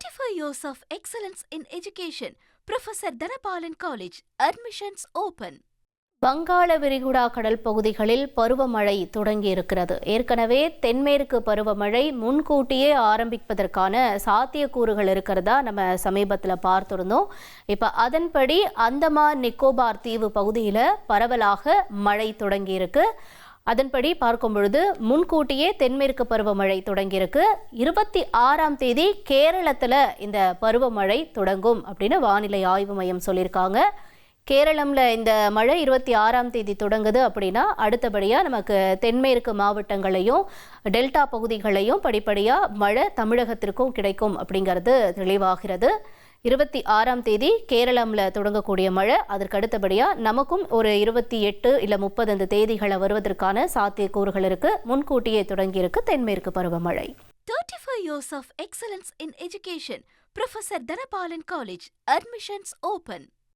35 years of excellence in education. Professor Dhanapalan College. Admissions open. வங்காள விரிகுடா கடல் பகுதிகளில் பருவமழை தொடங்கி இருக்கிறது. ஏற்கனவே தென்மேற்கு பருவமழை முன்கூட்டியே ஆரம்பிப்பதற்கான சாத்தியக்கூறுகள் இருக்கிறதா நம்ம சமீபத்தில் பார்த்திருந்தோம். இப்போ அதன்படி அந்தமான் நிக்கோபார் தீவு பகுதியில் பரவலாக மழை தொடங்கி இருக்கு. அதன்படி பார்க்கும் பொழுது முன்கூட்டியே தென்மேற்கு பருவமழை தொடங்கியிருக்கு. 26ஆம் தேதி கேரளத்தில் இந்த பருவமழை தொடங்கும் அப்படின்னு வானிலை ஆய்வு மையம் சொல்லியிருக்காங்க. கேரளம்ல இந்த மழை 26ஆம் தேதி தொடங்குது அப்படின்னா அடுத்தபடியாக நமக்கு தென்மேற்கு மாவட்டங்களையும் டெல்டா பகுதிகளையும் படிப்படியாக மழை தமிழகத்திற்கும் கிடைக்கும் அப்படிங்கிறது தெளிவாகிறது. 26ஆம் தேதி கேரளம்ல தொடங்கக்கூடிய மழை அதற்கு அடுத்தபடியாக நமக்கும் ஒரு 28 இல்லை 30 அந்த தேதிகளை வருவதற்கான சாத்தியக்கூறுகள் இருக்கு. முன்கூட்டியே தொடங்கியிருக்கு தென்மேற்கு பருவமழை. 35 years of excellence in education. Professor Dhanapalan College. Admissions open.